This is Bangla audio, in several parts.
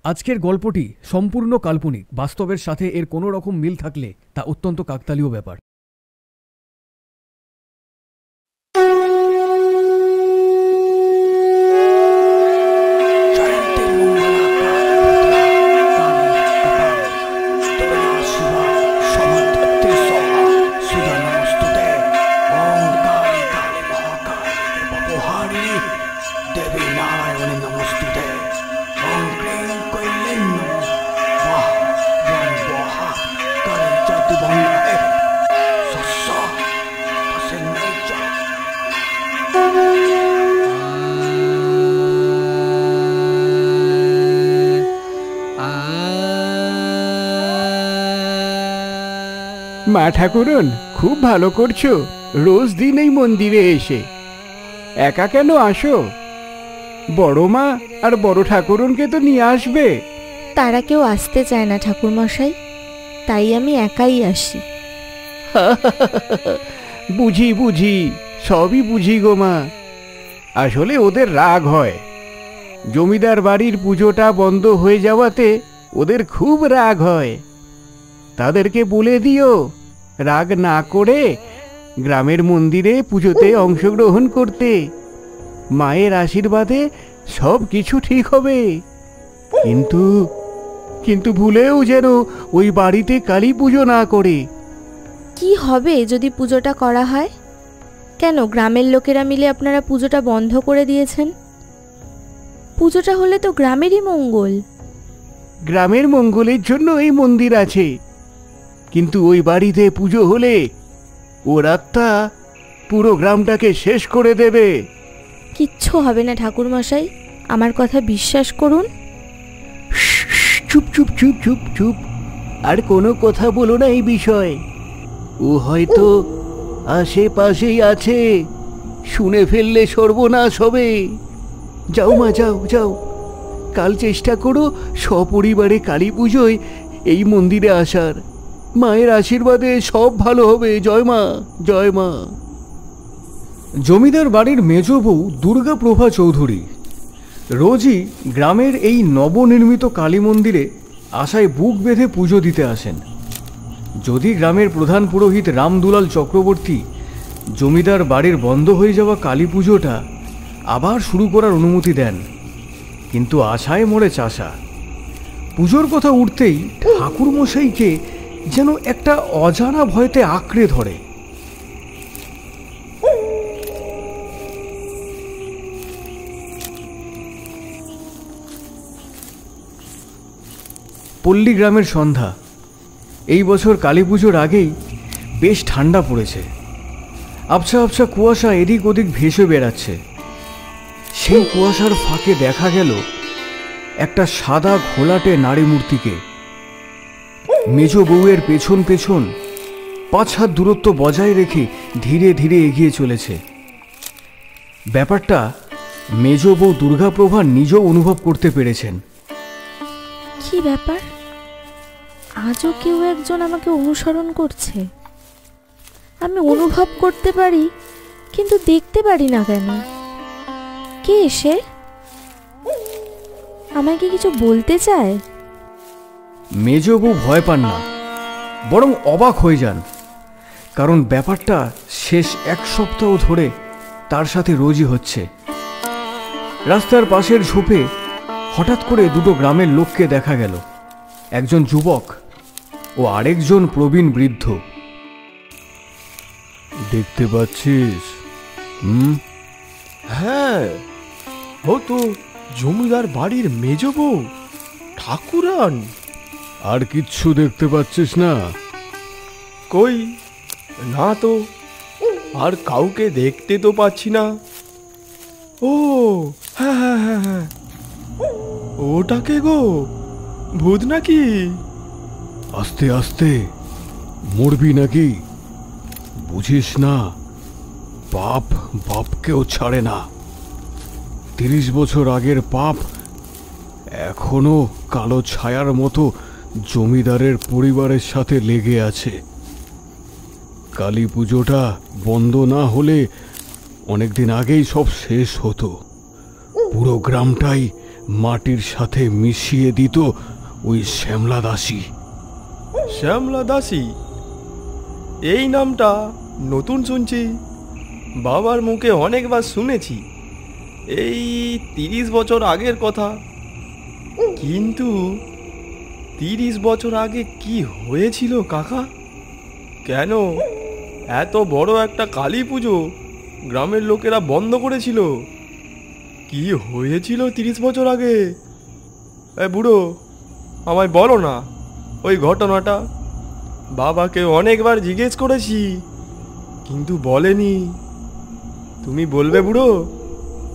আজকের গল্পটি সম্পূর্ণ কাল্পনিক। বাস্তবের সাথে এর কোনো রকম মিল থাকলে তা অত্যন্ত কাকতালীয় ব্যাপার। মা ঠাকুরন, খুব ভালো করছো রোজ দিন এই মন্দিরে এসে। একা কেন আসো? বড় মা আর বড় ঠাকুরনকে তো নিয়ে আসবে। তারা কেউ আসতে চায় না ঠাকুর মশাই, তাই আমি একাই আসি। বুঝি বুঝি, সবই বুঝি গো মা। আসলে ওদের রাগ হয়, জমিদার বাড়ির পুজোটা বন্ধ হয়ে যাওয়াতে ওদের খুব রাগ হয়। তাদেরকে বলে দিও রাগ না করে গ্রামের মন্দিরে পুজোতে অংশগ্রহণ করতে। মায়ের আশীর্বাদে সব কিছু ঠিক হবে। কিন্তু কিন্তু ভুলেও যেন ওই বাড়িতে কালী পুজো না করে। কি হবে যদি পুজোটা করা হয়? কেন গ্রামের লোকেরা মিলে আপনারা পুজোটা বন্ধ করে দিয়েছেন? পুজোটা হলে তো গ্রামেরই মঙ্গল। গ্রামের মঙ্গলের জন্য এই মন্দির আছে, কিন্তু ওই বাড়িতে পুজো হলে ওর আত্মা পুরো গ্রামটাকে শেষ করে দেবে। কিচ্ছু হবে না ঠাকুর মশাই, আমার কথা বিশ্বাস করুন। চুপ চুপ চুপ চুপ চুপ, আর কোনো কথা বলো না এই বিষয়ে। ও হয়তো আশেপাশেই আছে, শুনে ফেললে সর্বনাশ হবে। যাও মা, যাও যাও, কাল চেষ্টা করো সপরিবারে কালী পুজোয় এই মন্দিরে আসার। মায়ের আশীর্বাদে সব ভালো হবে। জয় মা, জয় মা। জমিদার বাড়ির মেজ বউ দুর্গাপ্রভা চৌধুরী রোজই গ্রামের এই নবনির্মিত কালী মন্দিরে আশায় বুক বেঁধে পুজো দিতে আসেন। যদি গ্রামের প্রধান পুরোহিত রামদুলাল চক্রবর্তী জমিদার বাড়ির বন্ধ হয়ে যাওয়া কালী পুজোটা আবার শুরু করার অনুমতি দেন, কিন্তু আশায় মরে চাষা। পুজোর কথা উঠতেই ঠাকুরমশাইকে যেন একটা অজানা ভয়তে আঁকড়ে ধরে। পল্লী গ্রামের সন্ধ্যা। এই বছর কালী পুজোর আগেই বেশ ঠান্ডা পড়েছে। আবছা আবছা কুয়াশা এদিক ওদিক ভেসে বেড়াচ্ছে। সেই কুয়াশার ফাঁকে দেখা গেল একটা সাদা ঘোলাটে নারী মূর্তিকে। মেজ বউয়ের পেছন পেছন 5 হাত দূরত্ব বজায় রেখে ধীরে ধীরে এগিয়ে চলেছে। ব্যাপারটা মেজ বউ দুর্গাপ্রভা নিজেও অনুভব করতে পেরেছেন। কি ব্যাপার? আজও কেউ একজন আমাকে অনুসরণ করছে। আমি অনুভব করতে পারি, কিন্তু দেখতে পারি না কেন? কে এসে আমাকে কিছু বলতে চায়? মেজ বউ ভয় পান না, বরং অবাক হয়ে যান, কারণ ব্যাপারটা শেষ 1 সপ্তাহ ধরে তার সাথে রোজই হচ্ছে। রাস্তার পাশের ঝোপে হঠাৎ করে দুটো গ্রামের লোককে দেখা গেল, একজন যুবক ও আরেকজন প্রবীণ বৃদ্ধ। দেখতে পাচ্ছিস? হ্যাঁ, ও তো জমিদার বাড়ির মেজ বউ ঠাকুরান। আর কিচ্ছু দেখতে পাচ্ছিস না? কই না তো, আর কাউকে দেখতে তো পাচ্ছি না। ও হ্যাঁ হ্যাঁ হ্যাঁ হ্যাঁ, ওটাকে গো, ভূত নাকি? আস্তে আস্তে মরবি নাকি? বুঝিস না, পাপ বাপকেও ছাড়ে না। 30 বছর আগের পাপ এখনো কালো ছায়ার মতো জমিদারের পরিবারের সাথে লেগে আছে। কালী পুজোটা বন্ধ না হলে অনেকদিন আগেই সব শেষ হতো। পুরো গ্রামটাই মাটির সাথে মিশিয়ে দিত ওই শ্যামলা দাসী। শ্যামলা দাসী, এই নামটা নতুন শুনছি। বাবার মুখে অনেকবার শুনেছি, এই 30 বছর আগের কথা। কিন্তু 30 বছর আগে কি হয়েছিল কাকা? কেন এত বড় একটা কালী পুজো গ্রামের লোকেরা বন্ধ করেছিল? কি হয়েছিল 30 বছর আগে? বুড়ো, আমায় বলো না ওই ঘটনাটা। বাবাকে অনেকবার জিজ্ঞেস করেছি, কিন্তু বলেনি। তুমি বলবে বুড়ো,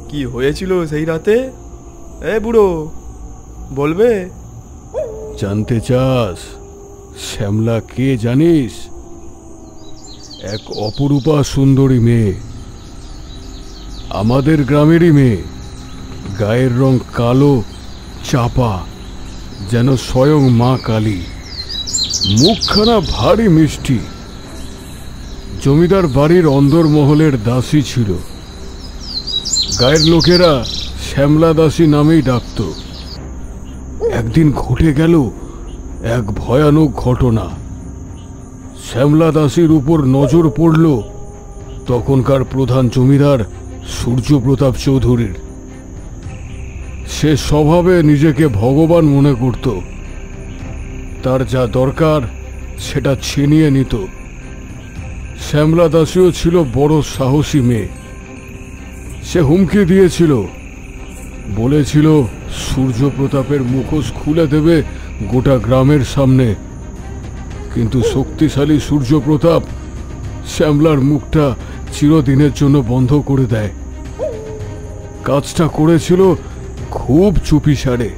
কি হয়েছিল সেই রাতে? বুড়ো, বলবে? জানতে চাস শ্যামলা কে জানিস? এক অপরূপা সুন্দরী মেয়ে, আমাদের গ্রামেরই মেয়ে। গায়ের রং কালো চাপা, যেন স্বয়ং মা কালী। মুখখানা ভারী মিষ্টি। জমিদার বাড়ির অন্দরমহলের দাসী ছিল। গায়ের লোকেরা শ্যামলা দাসী নামেই ডাকত। একদিন ঘটে গেল এক ভয়ানক ঘটনা। শ্যামলা দাসীর উপর নজর পড়ল তখনকার প্রধান জমিদার সূর্যপ্রতাপ চৌধুরীর। সে স্বভাবে নিজেকে ভগবান মনে করত। তার যা দরকার সেটা ছিনিয়ে নিত। শ্যামলা দাসীও ছিল বড় সাহসী মেয়ে। সে হুমকি দিয়েছিল, বলেছিল সূর্যপ্রতাপের মুখোশ খুলে দেবে গোটা গ্রামের সামনে। কিন্তু শক্তিশালী সূর্যপ্রতাপ শ্যামলার মুখটা চিরদিনের জন্য বন্ধ করে দেয়। কাজটা করেছিল খুব চুপিসারে।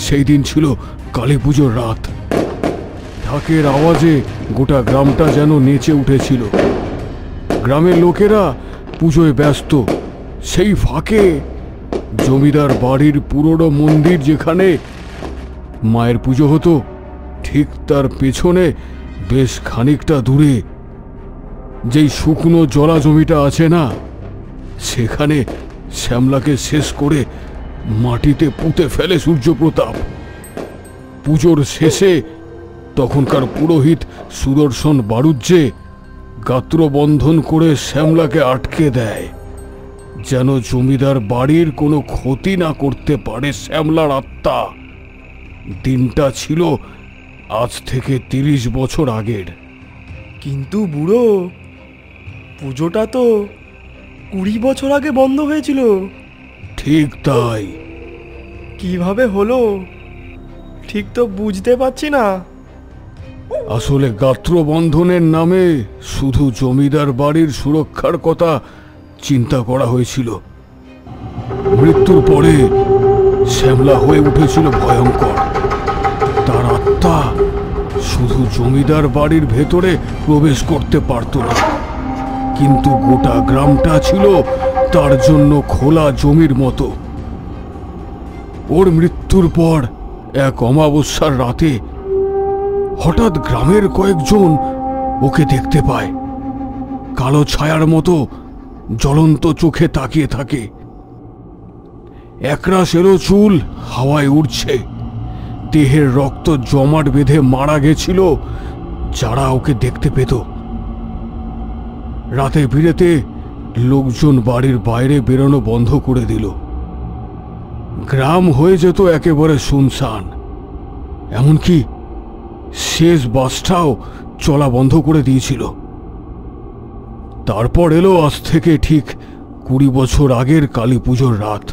সেই দিন ছিল কালী পুজোর রাত। ঢাকের আওয়াজে গোটা গ্রামটা যেন নেচে উঠেছিল। গ্রামের লোকেরা পুজোয় ব্যস্ত। সেই ফাঁকে জমিদার বাড়ির পুরনো মন্দির যেখানে মায়ের পুজো হতো, ঠিক তার পেছনে বেশ খানিকটা দূরে যেই শুকনো জলা জমিটা আছে না, সেখানে শ্যামলাকে শেষ করে মাটিতে পুঁতে ফেলে সূর্যপ্রতাপ। পুজোর শেষে তখনকার পুরোহিত সুদর্শন বাড়ুজ্যে গাত্রবন্ধন করে শ্যামলাকে আটকে দেয়, যেন জমিদার বাড়ির কোনো ক্ষতি না করতে পারে শ্যামলার আত্মা। দিনটা ছিল আজ থেকে 30 বছর আগের। কিন্তু বুড়ো, পুজোটা তো 20 বছর আগে বন্ধ হয়েছিল। ঠিক তাই। কিভাবে হলো ঠিক তো বুঝতে পারছি না। আসলে গাত্রবন্ধনের নামে শুধু জমিদার বাড়ির সুরক্ষার কথা চিন্তা করা হয়েছিল। মৃত্যুর পরে শ্যামলা হয়ে উঠেছিল ভয়ঙ্কর। তার আত্মা শুধু জমিদার বাড়ির ভেতরে প্রবেশ করতে পারত না, কিন্তু গোটা গ্রামটা ছিল তার জন্য খোলা জমির মতো। ওর মৃত্যুর পর এক অমাবস্যার রাতে হঠাৎ গ্রামের কয়েকজন ওকে দেখতে পায়। কালো ছায়ার মতো জ্বলন্ত চোখে তাকিয়ে থাকে। একরাশ এলো চুল হাওয়ায় উড়ছে। দেহের রক্ত জমাট বেঁধে মারা গেছিল যারা ওকে দেখতে পেত। রাতে বিরেতে লোকজন বাড়ির বাইরে বেরোনো বন্ধ করে দিল। গ্রাম হয়ে যেত একেবারে শুনশান। এমনকি শেষ বাসটাও চলা বন্ধ করে দিয়েছিল। তারপর এলো আজ থেকে ঠিক 20 বছর আগের কালী পুজোর রাত।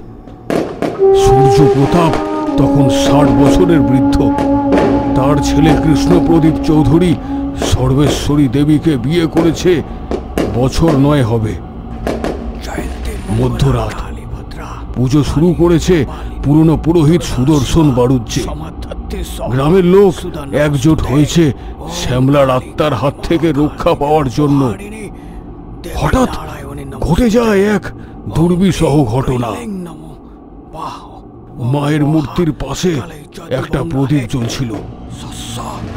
সূর্যপ্রতাপ তখন 60 বছরের বৃদ্ধ। তার ছেলে কৃষ্ণপ্রদীপ চৌধুরী সর্বেশ্বরী দেবীকে বিয়ে করেছে বছর 9 হবে। মধ্যরাত পুজো শুরু করেছে পুরনো পুরোহিত সুদর্শন বাড়ুজ্যে। গ্রামের লোক একজোট হয়েছে শ্যামলার আত্মার হাত থেকে রক্ষা পাওয়ার জন্য। হঠাৎ ঘটে যায় এক দুর্বিষহ ঘটনা। মায়ের মূর্তির পাশে একটা প্রদীপ জ্বলছিল।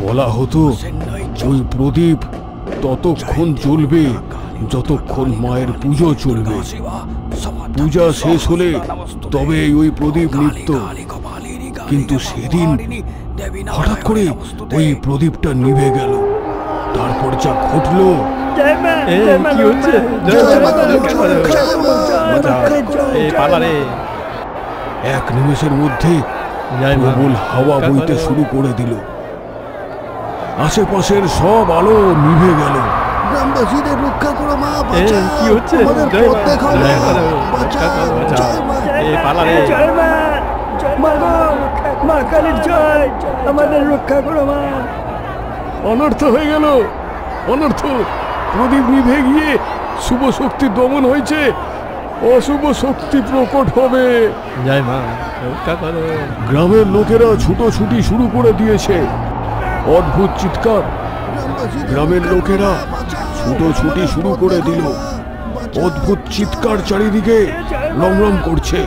বলা হতো ওই প্রদীপ ততক্ষণ জ্বলবে যতক্ষণ মায়ের পুজো চলবে। পূজা শেষ হলে তবে ওই প্রদীপ নিত্য। কিন্তু সেদিন হঠাৎ করে ওই প্রদীপটা নিভে গেল। তারপর যা ঘটলো, কি হচ্ছে? এক নিমেষের মধ্যে প্রবল হাওয়া বইতে শুরু করে দিল। আশেপাশের সব আলো নিভে গেল। গ্রামবাসীদের রক্ষা করো মা, কি হচ্ছে? আমাদের পথ দেখাও মা, বাঁচাও, জয় মা। মা কালীর জয়, আমাদের রক্ষা করো মা। অনর্থ হয়ে গেল, অনর্থ। প্রদীপ নিভে গিয়ে শুভ শক্তি দমন হয়েছে, অশুভ শক্তি প্রকট হবে। জয় মা, রক্ষা করো। গ্রামের লোকেরা ছুটোছুটি শুরু করে দিয়েছে। অদ্ভুত চিৎকার। গ্রামের লোকেরা ছুটোছুটি শুরু করে দিল। অদ্ভুত চিৎকার চারিদিকে রমরম করছে।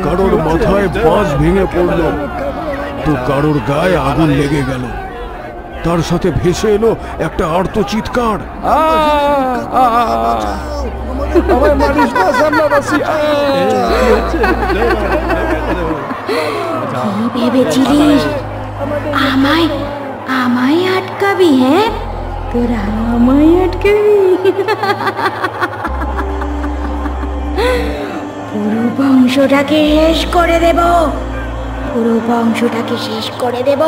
কারোর মাথায় বাঁশ ভেঙে পড়ল, তো কারোর গায়ে আগুন লেগে গেল। তার সাথে ভেসে এলো একটা আর্ত চিৎকার। ভেবেছিলিস আমায় আমায় আটকাবি? হ্যাঁ, তোরা আমায় আটকাবি? পুরো বংশটাকে শেষ করে দেব, পুরো বংশটাকে শেষ করে দেব।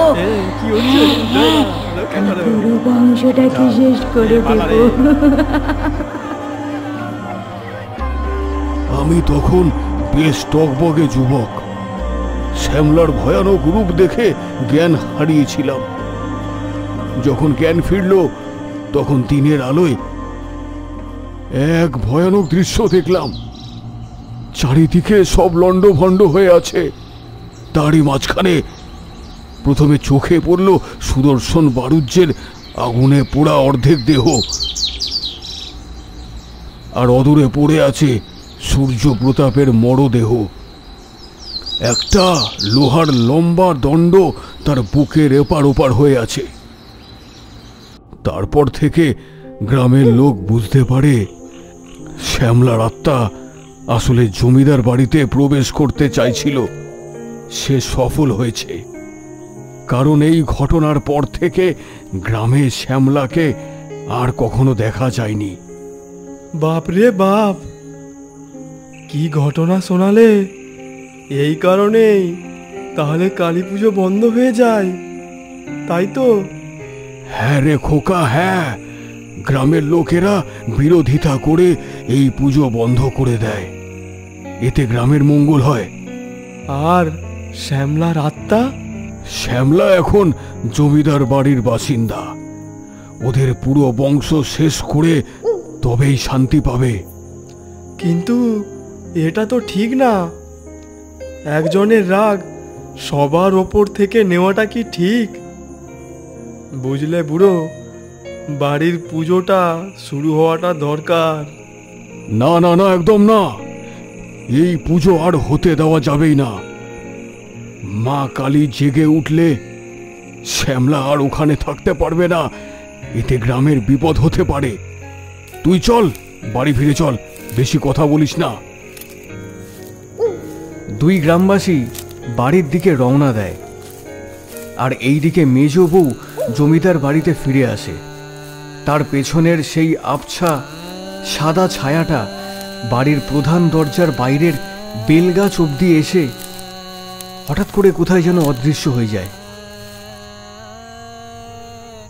পুরো বংশটাকে শেষ করে দেব। আমি তখন বেশ টকবগে যুবক। শ্যামলার ভয়ানক রূপ দেখে জ্ঞান হারিয়েছিলাম। যখন জ্ঞান ফিরল, তখন দিনের আলোয় এক ভয়ানক দৃশ্য দেখলাম। চারিদিকে সব লণ্ডভণ্ড হয়ে আছে। তারই মাঝখানে প্রথমে চোখে পড়ল সুদর্শন বারুজ্যের আগুনে পোড়া অর্ধেক দেহ, আর অদূরে পড়ে আছে সূর্য প্রতাপের মরদেহ। একটা লোহার লম্বা দণ্ড তার বুকের এপার ওপার হয়ে আছে। তারপর থেকে গ্রামের লোক বুঝতে পারে শ্যামলার আত্মা আসলে জমিদার বাড়িতে প্রবেশ করতে চাইছিল। সে সফল হয়েছে, কারণ এই ঘটনার পর থেকে গ্রামে শ্যামলাকে আর কখনো দেখা যায়নি। বাপ রে বাপ, কি ঘটনা শোনালে! এই কারণেই তাহলে কালী পুজো বন্ধ হয়ে যায়, তাই তো? হ্যাঁ রে খোকা, হ্যাঁ। গ্রামের লোকেরা বিরোধিতা করে এই পুজো বন্ধ করে দেয়। এতে গ্রামের মঙ্গল হয়। আর শ্যামলার আত্মা? শ্যামলা এখন জমিদার বাড়ির বাসিন্দা। ওদের পুরো বংশ শেষ করে তবেই শান্তি পাবে। কিন্তু এটা তো ঠিক না। একজনের রাগ সবার ওপর থেকে নেওয়াটা কি ঠিক? বুঝলে বুড়ো, বাড়ির পুজোটা শুরু হওয়াটা দরকার। না না না, একদম না। এই পুজো আর হতে দেওয়া যাবেই না। মা কালী জেগে উঠলে শ্যামলা আর ওখানে থাকতে পারবে না। এতে গ্রামের বিপদ হতে পারে। তুই চল, বাড়ি ফিরে চল, বেশি কথা বলিস না। দুই গ্রামবাসী বাড়ির দিকে রওনা দেয়। আর এইদিকে মেজ বউ জমিদার বাড়িতে ফিরে আসে। তার পেছনের সেই আবছা সাদা ছায়াটা বাড়ির প্রধান দরজার বাইরের বেলগাছ অবধি এসে হঠাৎ করে কোথায় যেন অদৃশ্য হয়ে যায়।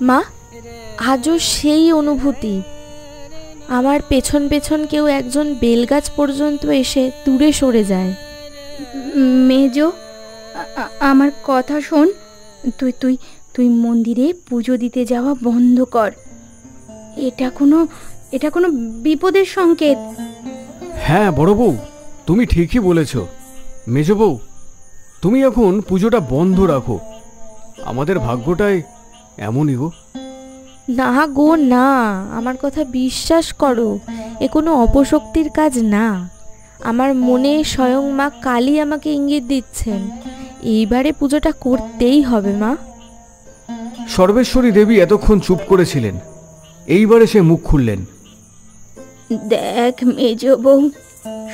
মা, আজও সেই অনুভূতি। আমার পেছন পেছন কেউ একজন বেলগাছ পর্যন্ত এসে দূরে সরে যায়। মেজো, আমার কথা শোন। তুই তুই তুই মন্দিরে পুজো দিতে যাওয়া বন্ধ কর। এটা কোনো বিপদের সংকেত। হ্যাঁ বড় বউ, তুমি ঠিকই বলেছ। মেজ বউ, তুমি এখন পুজোটা বন্ধ রাখো। আমাদের ভাগ্যটাই এমনই গো। না গো না, আমার কথা বিশ্বাস করো, এ কোনো অপশক্তির কাজ না। আমার মনে স্বয়ং মা কালী আমাকে ইঙ্গিত দিচ্ছেন, এইবারে পুজোটা করতেই হবে মা। সর্বেশ্বরী দেবী এতক্ষণ চুপ করেছিলেন, এইবারে সে মুখ খুললেন। দেখ মেজো বউ,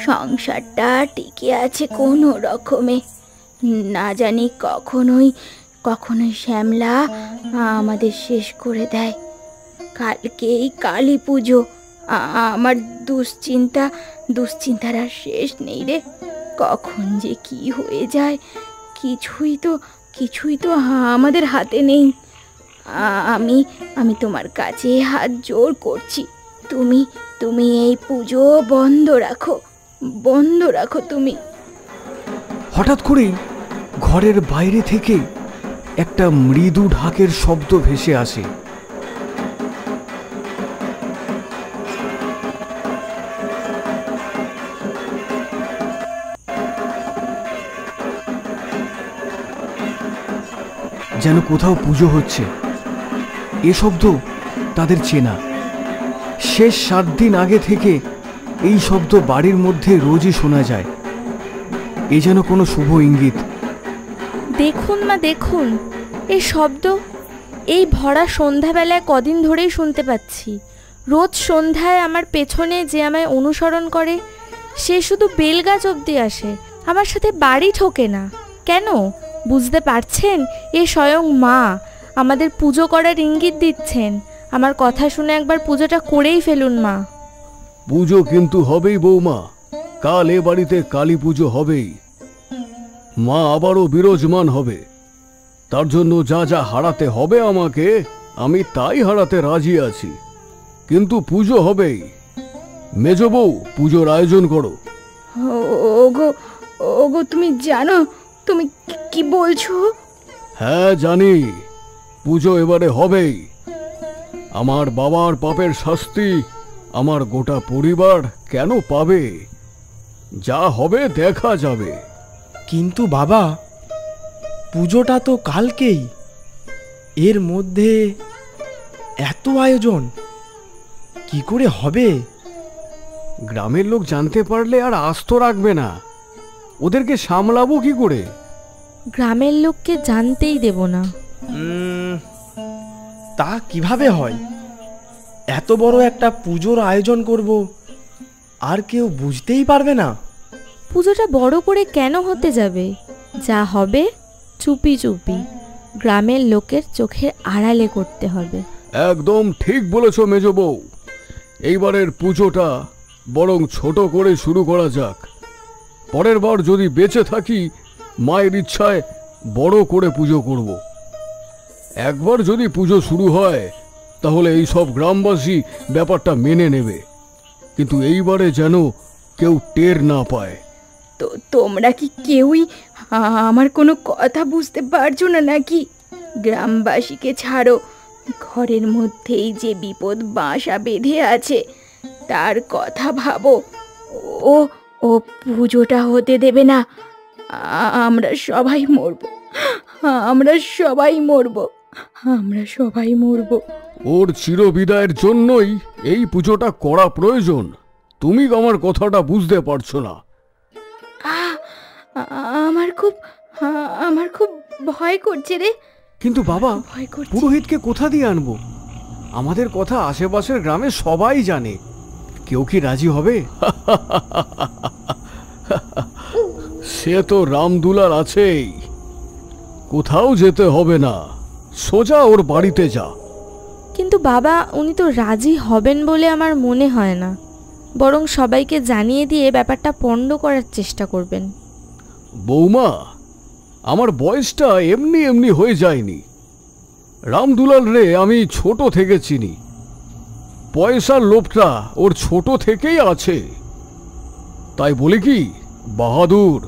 সংসারটা টিকে আছে কোনো রকমে। না জানি কখনোই শ্যামলা আমাদের শেষ করে দেয়। কালকেই কালী পুজো। আমার দুশ্চিন্তার আর শেষ নেই রে। কখন যে কি হয়ে যায় কিছুই তো আমাদের হাতে নেই। আমি তোমার কাছে হাত জোড় করছি, তুমি এই পুজো বন্ধ রাখো তুমি। হঠাৎ করেই ঘরের বাইরে থেকে একটা মৃদু ঢাকের শব্দ ভেসে আসে। যেন কোথাও পুজো হচ্ছে। এ শব্দ তাদের চেনা। শেষ 7 দিন আগে থেকে এই শব্দ বাড়ির মধ্যে রোজই শোনা যায়। এ যেন কোনো শুভ ইঙ্গিত। দেখুন মা, দেখুন এই শব্দ এই ভরা সন্ধ্যাবেলায় কদিন ধরেই শুনতে পাচ্ছি। রোজ সন্ধ্যায় আমার পেছনে যে আমায় অনুসরণ করে সে শুধু বেলগাছ অবধি আসে, আমার সাথে বাড়ি ঠোকে না। কেন বুঝতে পারছেন? এ স্বয়ং মা আমাদের পুজো করার ইঙ্গিত দিচ্ছেন। আমার কথা শুনে একবার পুজোটা করেই ফেলুন মা। পুজো কিন্তু হবেই বৌমা, কাল এ বাড়িতে কালী পুজো হবেই। মা আবারও বিরাজমান হবে। তার জন্য যা যা হারাতে হবে আমাকে, আমি তাই হারাতে রাজি আছি। কিন্তু পুজো হবেই। মেজ বউ, পুজোর আয়োজন করো। ওগো তুমি জানো তুমি কি বলছো? হ্যাঁ জানি, পুজো এবারে হবেই। আমার বাবার পাপের শাস্তি আমার গোটা পরিবার কেন পাবে? যা হবে দেখা যাবে। কিন্তু বাবা, পুজোটা তো কালকেই, এর মধ্যে এত আয়োজন কি করে হবে? গ্রামের লোক জানতে পারলে আর আস্ত রাখবে না। ওদেরকে সামলাবো কি করে? গ্রামের লোককে জানতেই দেব না। তা কিভাবে হয়? এত বড় একটা পুজোর আয়োজন করব, আর কেউ বুঝতেই পারবে না? পুজোটা বড় করে কেন হতে যাবে? যা হবে চুপি চুপি গ্রামের লোকের চোখের আড়ালে করতে হবে। একদম ঠিক বলেছ মেজ বউ। এইবারের পুজোটা বরং ছোট করে শুরু করা যাক। পরের বার যদি বেঁচে থাকি, মায়ের ইচ্ছায় বড় করে পুজো করব। একবার যদি পুজো শুরু হয় তাহলে এই সব গ্রামবাসী ব্যাপারটা মেনে নেবে। কিন্তু এইবারে যেন কেউ টের না পায়। তো তোমরা কি কেউই আমার কোনো কথা বুঝতে পারছো না নাকি? গ্রামবাসীকে ছাড়ো, ঘরের মধ্যেই যে বিপদ বাসা বেঁধে আছে তার কথা ভাবো। ও পুজোটা হতে দেবে না। আমরা সবাই মরব। ওর চিরবিদায়ের জন্যই এই পুজোটা করা প্রয়োজন। তুমি আমার কথাটা বুঝতে পারছো না। আমার খুব ভয় করছে রে। কিন্তু বাবা, পুরোহিতকে কোথা দিয়ে আনবো? আমাদের কথা আশেপাশের গ্রামে সবাই জানে। কেউ কি রাজি হবে? সে তো রামদুলার আছেই। কোথাও যেতে হবে না, সোজা ওর বাড়িতে যা। কিন্তু বাবা, উনি তো রাজি হবেন বলে আমার মনে হয় না। বরং সবাইকে জানিয়ে দিয়ে ব্যাপারটা পণ্ড করার চেষ্টা করবেন। বৌমা, আমার বয়সটা এমনি এমনি হয়ে যায়নি। রামদুলাল রে আমি ছোট থেকে চিনি। পয়সার লোভটা ওর ছোট থেকেই আছে। তাই বলি কি, বাহাদুর,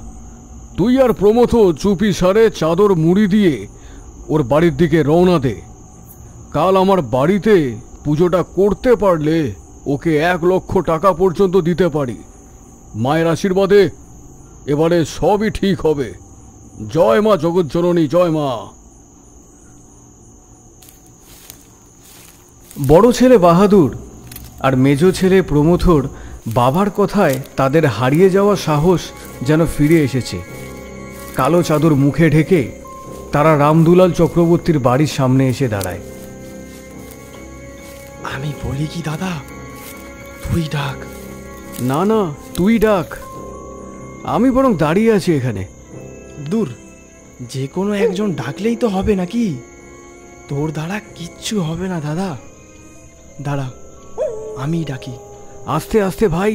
তুই আর প্রমথ চুপি সারে চাদর মুড়ি দিয়ে ওর বাড়ির দিকে রওনা দে। কাল আমার বাড়িতে পুজোটা করতে পারলে ওকে 1 লক্ষ টাকা পর্যন্ত দিতে পারি। মায়ের আশীর্বাদে এবারে সবই ঠিক হবে। জয় মা জগৎজননী, জয় মা। বড় ছেলে বাহাদুর আর মেজ ছেলে প্রমথর বাবার কথায় তাদের হারিয়ে যাওয়া সাহস যেন ফিরে এসেছে। কালো চাদর মুখে ঢেকে তারা রামদুলাল চক্রবর্তীর বাড়ির সামনে এসে দাঁড়ায়। আমি বলি কি দাদা, তুই ডাক। না না, তুই ডাক। আমি বরং দাঁড়িয়ে আছি এখানে। দূর, যে কোনো একজন ডাকলেই তো হবে নাকি? তোর দ্বারা কিচ্ছু হবে না দাদা। দাঁড়া, আমি ডাকি। আস্তে আস্তে ভাই,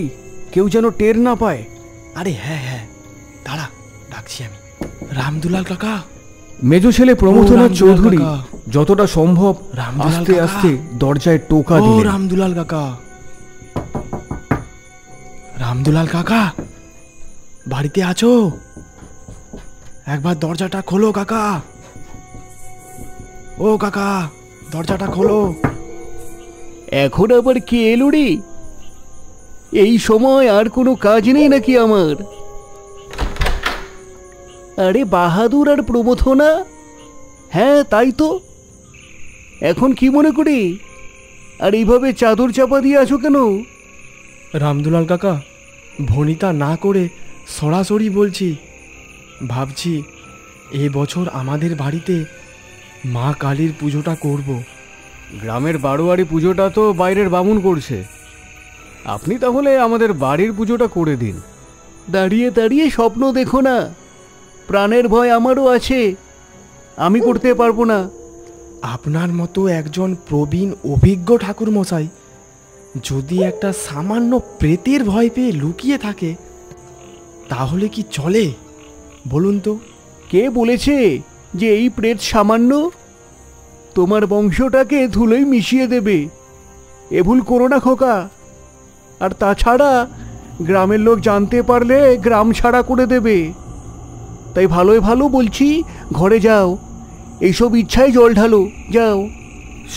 কেউ যেন টের না পায়। আরে হ্যাঁ হ্যাঁ, দাঁড়া, ডাকছি আমি। রামদুলাল কাকা। মেজো ছেলে প্রমথনাথ রামদুলাল চৌধুরী কাকা। যতটা সম্ভব রামদুলাল আস্তে কাকা। আস্তে দরজায় টোকা ও দিলেন। রামদুলাল কাকা। রামদুলাল কাকা, বাড়িতে আছো? একবার দরজাটা খোলো কাকা। ও কাকা, দরজাটা খোলো। এখন আবার কে এলো রে? এই সময় আর কোনো কাজ নেই নাকি আমার? আরে বাহাদুর আর প্রমথনা? হ্যাঁ তাই তো। এখন কি মনে করি? আর এইভাবে চাদর চাপা দিয়ে আছো কেন? রামদুলাল কাকা, ভনিতা না করে সরাসরি বলছি। ভাবছি বছর আমাদের বাড়িতে মা কালীর পুজোটা করব। গ্রামের বারোয়ারি পুজোটা তো বাইরের বামুন করছে, আপনি তাহলে আমাদের বাড়ির পুজোটা করে দিন। দাঁড়িয়ে দাঁড়িয়ে স্বপ্ন দেখো না, প্রাণের ভয় আমারও আছে, আমি করতে পারবো না। আপনার মতো একজন প্রবীণ অভিজ্ঞ ঠাকুর মশাই যদি একটা সামান্য প্রেতের ভয় পেয়ে লুকিয়ে থাকে, তাহলে কি চলে বলুন তো? কে বলেছে যে এই প্রেত সামান্য? তোমার বংশটাকে ধুলোয় মিশিয়ে দেবে, এ ভুল করো না খোকা। আর তাছাড়া গ্রামের লোক জানতে পারলে গ্রাম ছাড়া করে দেবে। তাই ভালোই ভালো বলছি, ঘরে যাও, এইসব ইচ্ছায় জল ঢালো, যাও।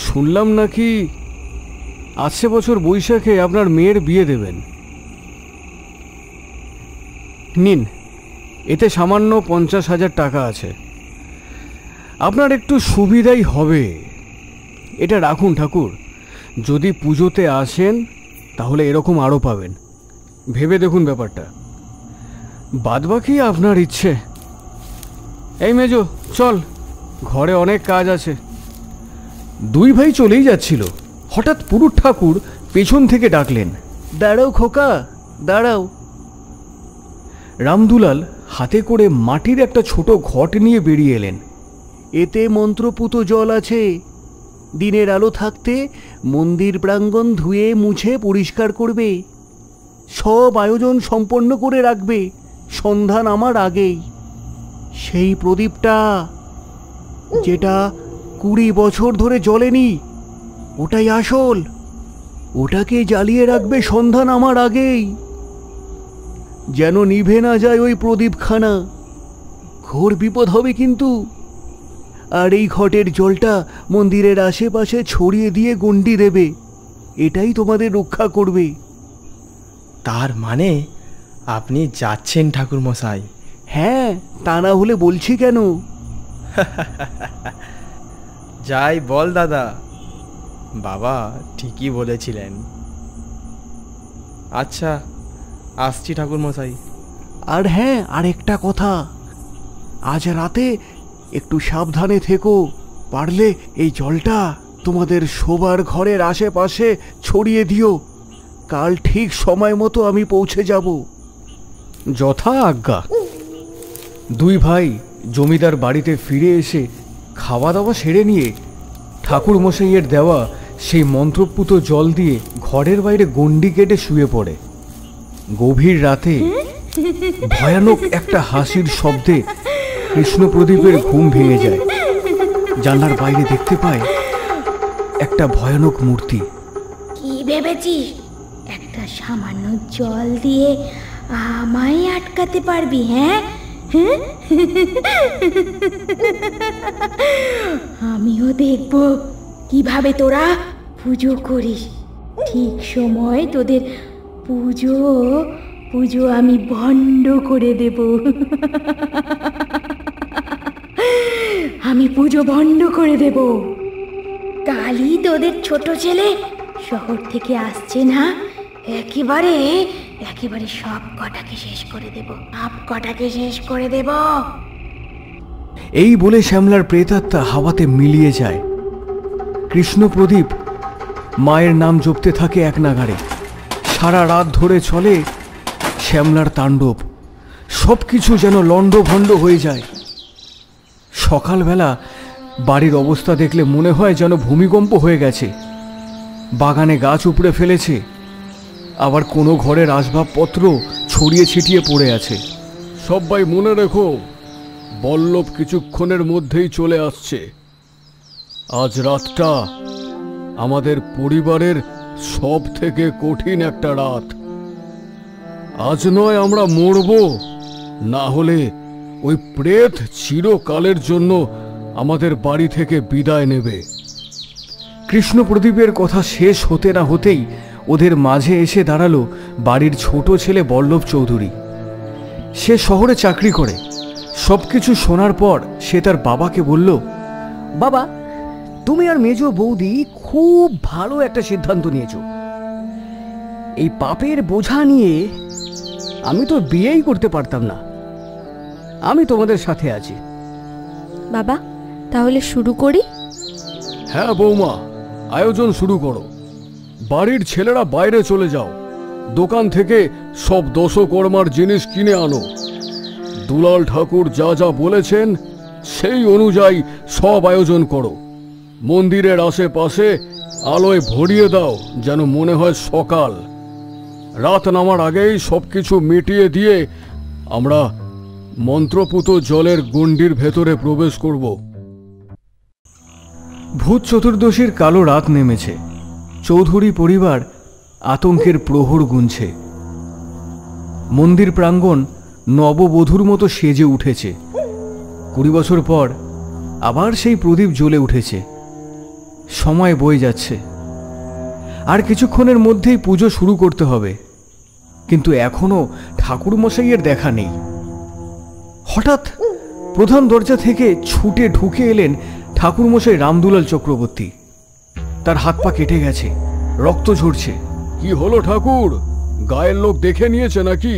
শুনলাম নাকি আসছে বছর বৈশাখে আপনার মেয়ের বিয়ে দেবেন। নিন, এতে সামান্য 50,000 টাকা আছে, আপনার একটু সুবিধাই হবে। এটা রাখুন ঠাকুর, যদি পুজোতে আসেন তাহলে এরকম আরও পাবেন। ভেবে দেখুন ব্যাপারটা, বাদবাকি আপনার ইচ্ছে। এই মেজো, চল, ঘরে অনেক কাজ আছে। দুই ভাই চলেই যাচ্ছিল, হঠাৎ পুরুত ঠাকুর পেছন থেকে ডাকলেন, দাঁড়াও খোকা, দাঁড়াও। রামদুলাল হাতে করে মাটির একটা ছোট ঘট নিয়ে বেরিয়ে এলেন। এতে মন্ত্রপুত জল আছে। দিনের আলো থাকতে মন্দির প্রাঙ্গণ ধুয়ে মুছে পরিষ্কার করবে, সব আয়োজন সম্পন্ন করে রাখবে সন্ধ্যা নামার আগেই। সেই প্রদীপটা যেটা 20 বছর ধরে জ্বলেনি, ওটাই আসল। ওটাকে জ্বালিয়ে রাখবে সন্ধ্যা নামার আগেই, যেন নিভে না যায় ওই প্রদীপখানা। ঘোর বিপদ হবে কিন্তু। আর এই ঘটের জলটা মন্দিরের আশেপাশে ছড়িয়ে দিয়ে গণ্ডি দেবে, এটাই তোমাদের রক্ষা করবে। তার মানে আপনি যাচ্ছেন ঠাকুর মশাই? হ্যাঁ, তা না হলে বলছি কেন? যাই বল দাদা, বাবা ঠিকই বলেছিলেন। আচ্ছা, আসছি ঠাকুর মশাই। আর হ্যাঁ, আরেকটা কথা, আজ রাতে একটু সাবধানে থেকো। পারলে এই জলটা তোমাদের শোবার ঘরের আশেপাশে ছড়িয়ে দিও। কাল ঠিক সময় মতো আমি পৌঁছে যাব। যথা আজ্ঞা। দুই ভাই জমিদার বাড়িতে ফিরে এসে খাওয়া দাওয়া সেরে নিয়ে ঠাকুর মশাইয়ের দেওয়া সেই মন্ত্রপুত জল দিয়ে ঘরের বাইরে গণ্ডি কেটে শুয়ে পড়ে। গভীর রাতে ভয়ানক একটা হাসির শব্দে কৃষ্ণপ্রদীপের ঘুম ভেঙে যায়। জানলার বাইরে দেখতে পায় একটা ভয়ানক মূর্তি। কি ভেবেছিস একটা সামান্য জল দিয়ে আমায় আটকাতে পারবি? হ্যাঁ, আমিও দেখব কিভাবে তোরা পুজো করিস। ঠিক সময় তোদের পুজো আমি ভণ্ড করে দেব। আমি পুজো ভণ্ড করে দেব। কালই তোদের ছোট ছেলে শহর থেকে আসছে না, একেবারে সব কটাকে শেষ করে দেব। এই বলে শ্যামলার প্রেতাত্মা হাওয়াতে মিলিয়ে যায়। কৃষ্ণপ্রদীপ মায়ের নাম জপতে থাকে এক নাগাড়ে। সারা রাত ধরে চলে শ্যামলার তাণ্ডব। সব কিছু যেন লণ্ডভণ্ড হয়ে যায়। সকালবেলা বাড়ির অবস্থা দেখলে মনে হয় যেন ভূমিকম্প হয়ে গেছে। বাগানে গাছ উপড়ে ফেলেছে, আবার কোনো ঘরের আসবাবপত্র ছড়িয়ে ছিটিয়ে পড়ে আছে। সবাই মনে রেখো, বল্লভ কিছুক্ষণের মধ্যেই চলে আসছে। আজ রাতটা আমাদের পরিবারের সব থেকে কঠিন একটা রাত। আজ নয় আমরা মরব, না হলে ওই প্রেত চিরকালের জন্য আমাদের বাড়ি থেকে বিদায় নেবে। কৃষ্ণপ্রদীপের কথা শেষ হতে না হতেই ওদের মাঝে এসে দাঁড়ালো বাড়ির ছোট ছেলে বল্লভ চৌধুরী। সে শহরে চাকরি করে। সব কিছু শোনার পর সে তার বাবাকে বলল, বাবা, তুমি আর মেজ বৌদি খুব ভালো একটা সিদ্ধান্ত নিয়েছ। এই পাপের বোঝা নিয়ে আমি তো বিয়েই করতে পারতাম না। আমি তোমাদের সাথে আছি। বাবা, তাহলে শুরু করি? হ্যাঁ বৌমা, আয়োজন শুরু করো। বাড়ির ছেলেরা বাইরে চলে যাও, দোকান থেকে সব দশকর্মার জিনিস কিনে আনো। দুলাল ঠাকুর যা যা বলেছেন সেই অনুযায়ী সব আয়োজন করো। মন্দিরের আশেপাশে আলোয় ভরিয়ে দাও যেন মনে হয় সকাল। রাত নামার আগেই সবকিছু মিটিয়ে দিয়ে আমরা মন্ত্রপুত জলের গণ্ডির ভেতরে প্রবেশ করব। ভূত চতুর্দশীর কালো রাত নেমেছে। চৌধুরী পরিবার আতঙ্কের প্রহর গুনছে। মন্দির প্রাঙ্গণ নববধূর মতো সেজে উঠেছে। 20 বছর পর আবার সেই প্রদীপ জ্বলে উঠেছে। সময় বয়ে যাচ্ছে, আর কিছুক্ষণের মধ্যেই পুজো শুরু করতে হবে। কিন্তু এখনো ঠাকুরমশাইয়ের দেখা নেই। হঠাৎ প্রধান দরজা থেকে ছুটে ঢুকে এলেন ঠাকুরমশাই রামদুলাল চক্রবর্তী। তার হাত পা কেটে গেছে, রক্ত ঝরছে। কি হলো ঠাকুর, গায়ের লোক দেখে নিয়েছে নাকি?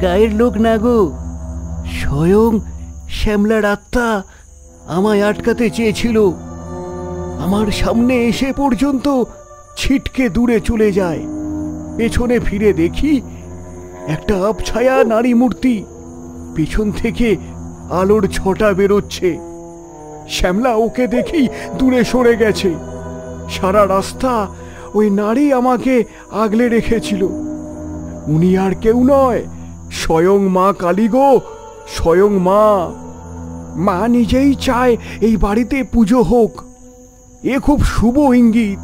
গায়ের লোক না গো, স্বয়ং শ্যামলার আত্মা আমায় আটকাতে চেয়েছিল। আমার সামনে এসে পর্যন্ত ছিটকে দূরে চলে যায়। পেছনে ফিরে দেখি একটা আবছায়া নারী মূর্তি। পেছন থেকে আলোর ছটা বেরোচ্ছে। শ্যামলা ওকে দেখি দূরে সরে গেছে। সারা রাস্তা ওই নারী আমাকে আগলে রেখেছিল। উনি আর কেউ নয়, স্বয়ং মা কালী গো, স্বয়ং মা। মা নিজেই চায় এই বাড়িতে পুজো হোক। এ খুব শুভ ইঙ্গিত।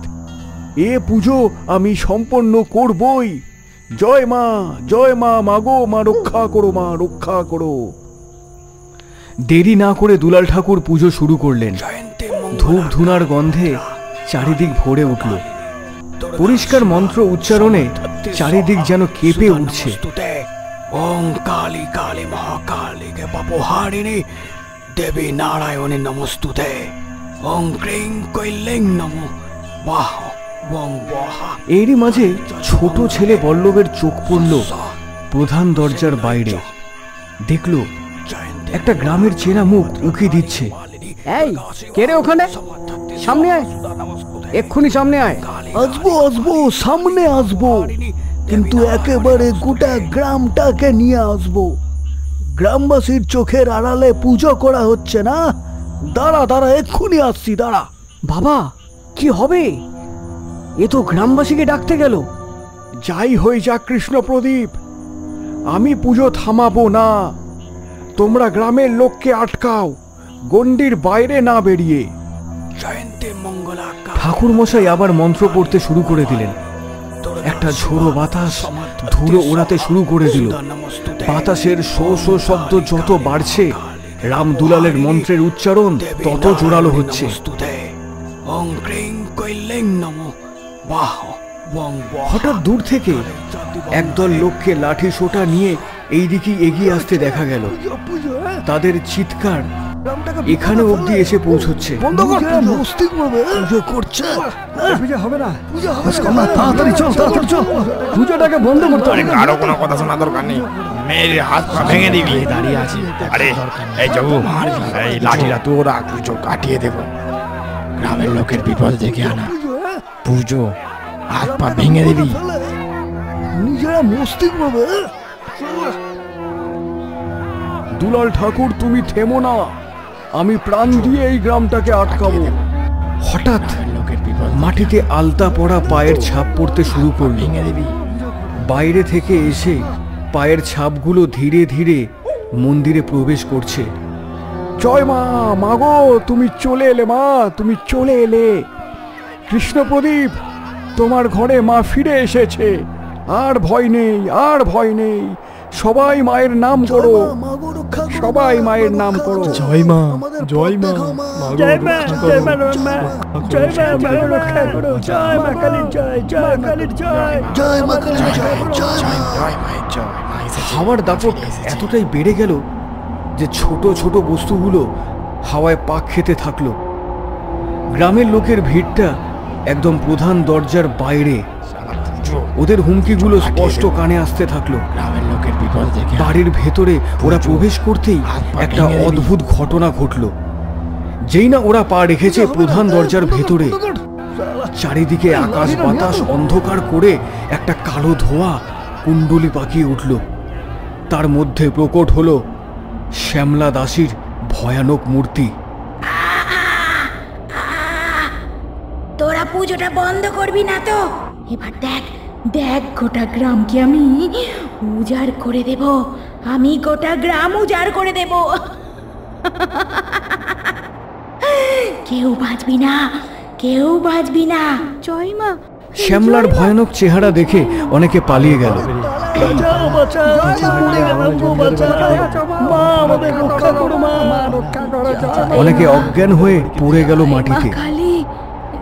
এ পুজো আমি সম্পন্ন করবই। জয় মা, জয় মা, মাগো মা, রক্ষা করো মা, রক্ষা করো। দেরি না করে দুলাল ঠাকুর পুজো শুরু করলেন। ধূপ ধুনার গন্ধে চারিদিক ভরে উঠল। পরিষ্কার মন্ত্র উচ্চারণে চারিদিক যেন কেঁপে উঠছে। ওং কালী কালী মহাকালী কে পাপহারিণী দেবী নারায়ণী নমস্তুতে। ওং ক্রিং কৈলিং নমো বাহ বং বহা। এরই মাঝে ছোট ছেলে বল্লভের চোখ পড়ল প্রধান দরজার বাইরে। দেখল একটা গ্রামের চেনা মুখ উকি দিচ্ছে। এই কে রে ওখানে? সামনে আয়, এক্ষুনি সামনে আয়। আসবো আসবো, সামনে আসবো, কিন্তু একেবারে গোটা গ্রামটাকে নিয়ে আসবো। গ্রামবাসীর চোখের আড়ালে পুজো করা হচ্ছে না। দাঁড়া দাঁড়া, এক্ষুনি আসছি, দাঁড়া। বাবা, কি হবে? এ তো গ্রামবাসীকে ডাকতে গেল। যাই হয়ে যাক কৃষ্ণপ্রদীপ, আমি পুজো থামাবো না। তোমরা গ্রামের লোককে আটকাও, গণ্ডির বাইরে না বেরিয়ে। ঠাকুর মশাই আবার মন্ত্র পড়তে শুরু করে দিলেন। একটা ঝোড়ো বাতাস ধুলো ওড়াতে শুরু করে দিল। বাতাসের শো শো শব্দ যত বাড়ছে, রাম দুলালের মন্ত্রের উচ্চারণ তত জোরালো হচ্ছে। হঠাৎ দূর থেকে একদল লোককে লাঠি সোটা নিয়ে এই দিকে এগিয়ে আসতে দেখা গেল। তাদের চিৎকার এখানে অবধি এসে পৌঁছচ্ছে। পুজোটাকে বন্ধ করতে হবে। আরো কোনো কথা শোনা দরকার নেই, মেয়ের হাত পা ভেঙে দিবি। দাঁড়িয়ে আছি। আরে এই যাবো, এই লাঠিটা তোরা পুজো কাটিয়ে দেব। গ্রামের লোকের বিপদ দেখে আনা পুজো, হাত পা ভেঙে দিবি। নিজেরা মস্তি করবে। দুলাল ঠাকুর, তুমি থেমো না, আমি প্রাণ দিয়ে এই গ্রামটাকে আটকাবো। হঠাৎ মাটিতে আলতা পড়া পায়ের ছাপ পড়তে শুরু করল। বাইরে থেকে এসে পায়ের ছাপগুলো ধীরে ধীরে মন্দিরে প্রবেশ করছে। জয় মা, মাগো তুমি চলে এলে, মা তুমি চলে এলে। কৃষ্ণপ্রদীপ, তোমার ঘরে মা ফিরে এসেছে। আর ভয় নেই, আর ভয় নেই। সবাই মায়ের নাম করো, সবাই মায়ের নাম করো। জয় মা, জয় মা, জয় মা, জয় মা, জয় মা, মাগো রক্ষা করো। জয় মা কালীর জয়, জয় কালীর জয়, জয় মা কালী, জয় জয়। জয় মায়ের জয়। হাওয়ার দাপট এতটাই বেড়ে গেল যে ছোট ছোট বস্তুগুলো হাওয়ায় পাক খেতে থাকলো। গ্রামের লোকের ভিড়টা একদম প্রধান দরজার বাইরে। ওদের হুমকিগুলো স্পষ্ট কানে আসতে থাকলো। গ্রামের লোকের বিপদ দেখে বাড়ির ভেতরে ওরা প্রবেশ করতেই একটা অদ্ভুত ঘটনা ঘটল। যেই না ওরা পা রেখেছে প্রধান দরজার ভেতরে, চারিদিকে আকাশ বাতাস অন্ধকার করে একটা কালো ধোঁয়া কুণ্ডলি পাকিয়ে উঠল। তার মধ্যে প্রকট হলো শ্যামলা দাসীর ভয়ানক মূর্তি। তোরা পুজোটা বন্ধ করবি না তো? এবার দেখ দেখ, গোটা গ্রামকে আমি উজাড় করে দেব। আমি গোটা গ্রাম উজাড় করে দেব। কেউ বাঁচবি না, কেউ বাঁচবি না। জয় মা। শ্যামলার ভয়ানক চেহারা দেখে অনেকে পালিয়ে গেল। বাঁচাও, বাঁচাও, পড়ে গেলাম গো, বাঁচাও। মা আমাদের রক্ষা করো, মা রক্ষা করো। অনেকে অজ্ঞান হয়ে পড়ে গেল মাটিতে। কালী,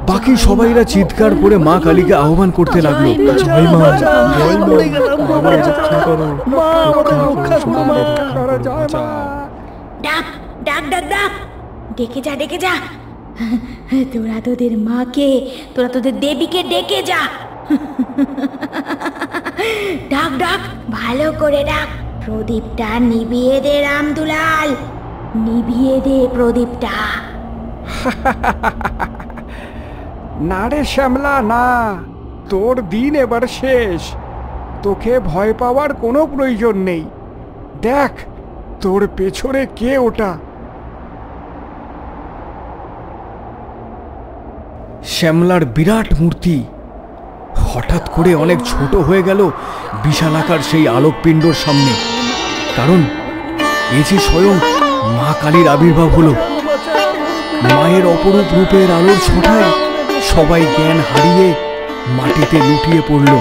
বাকি সবাইরা চিৎকার করে মা কালীকে আহ্বান করতে লাগলো। জয় মা, জয় মা, পড়ে গেলাম গো, রক্ষা করো, মা আমাদের রক্ষা করো, মা জয় মা। ডাক ডাক ডাক ডাক, ডেকে যা, ডেকে যা। তোরা তোদের মাকে, তোরা তোদের দেবীকে ডেকে যা। ডাক ডাক, ভালো করে ডাক। প্রদীপটা নিভিয়ে দে রামদুলাল, নিভিয়ে দে প্রদীপটা। না রে শ্যামলা, না, তোর দিন এবার শেষ। তোকে ভয় পাওয়ার কোনো প্রয়োজন নেই। দেখ তোর পেছনে কে ওটা। শ্যামলার বিরাট মূর্তি হঠাৎ করে অনেক ছোট হয়ে গেল বিশালাকার সেই আলোকপিণ্ডর সামনে। কারণ এই যে স্বয়ং মা কালীর আবির্ভাব হলো। মায়ের অপরূপ রূপের আলোর ছোঁয়ায় সবাই জ্ঞান হারিয়ে মাটিতে লুটিয়ে পড়ল।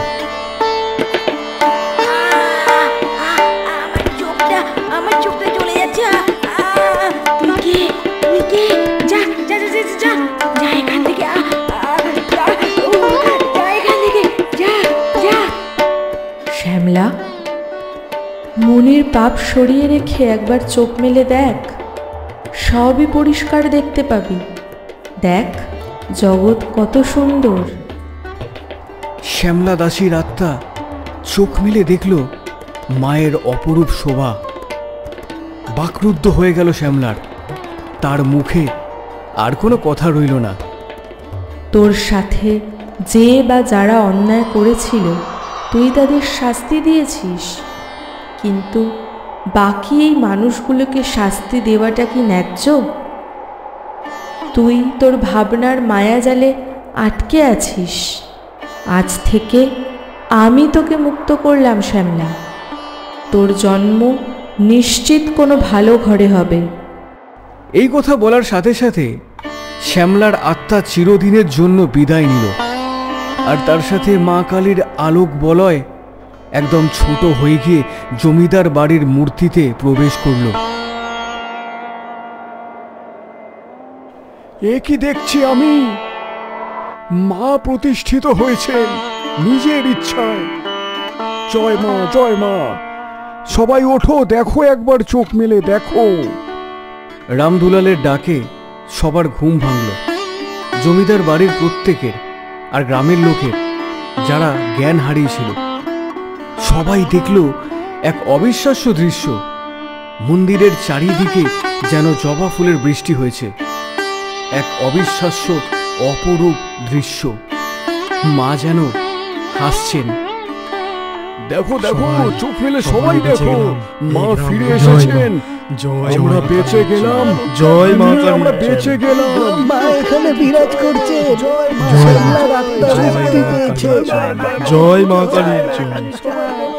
আমার চোখটা চলে যাচ্ছে। তুই কে? তুই কে? যা যা যা যা যা, যা এখান থেকে। যা এখান থেকে, যা যা। শ্যামলা, মনের পাপ সরিয়ে রেখে একবার চোখ মেলে দেখ, সবই পরিষ্কার দেখতে পাবি। দেখ জগৎ কত সুন্দর। শ্যামলা দাসীর আত্মা চোখ মেলে দেখল মায়ের অপরূপ শোভা। বাকরুদ্ধ হয়ে গেল শ্যামলার। তার মুখে আর কোনো কথা রইল না। তোর সাথে যে বা যারা অন্যায় করেছিল তুই তাদের শাস্তি দিয়েছিস, কিন্তু বাকি এই মানুষগুলোকে শাস্তি দেওয়াটা কি ন্যায্য? তুই তোর ভাবনার মায়াজালে আটকে আছিস। আজ থেকে আমি তোকে মুক্ত করলাম শ্যামলা। তোর জন্ম নিশ্চিত কোনো ভালো ঘরে হবে। এই কথা বলার সাথে সাথে শ্যামলার আত্মা চিরদিনের জন্য বিদায় নিল। আর তার সাথে মা কালীর আলোক বলয় একদম ছোট হয়ে গিয়ে জমিদার বাড়ির মূর্তিতে প্রবেশ করল। এ কি দেখছি আমি? মা প্রতিষ্ঠিত হয়েছেন নিজের ইচ্ছায়। জয় মা, জয় মা। সবাই ওঠো, দেখো একবার চোখ মেলে দেখো। রামদুলালের ডাকে সবার ঘুম ভাঙল। জমিদার বাড়ির প্রত্যেকের আর গ্রামের লোকের যারা জ্ঞান হারিয়েছিল সবাই দেখল এক অবিশ্বাস্য দৃশ্য। মন্দিরের চারিদিকে যেন জবা ফুলের বৃষ্টি হয়েছে। এক অবিশ্বাস্য অপরূপ দৃশ্য। মা যেন হাসছেন। দেখো দেখো, সবাই, চোখ মেলে সবাই সবাই বেঁচে দেখো, গেলাম। মা এই গ্রাম ফিরে জয় মা। এসেছেন। আমরা বেঁচে গেলাম, জয় মা কালী, আমরা বেঁচে গেলাম। মা এখানে বিরাজ করছে, শ্যামলার আত্মা মুক্তি পেয়েছে। জয় মা কালী, জয়।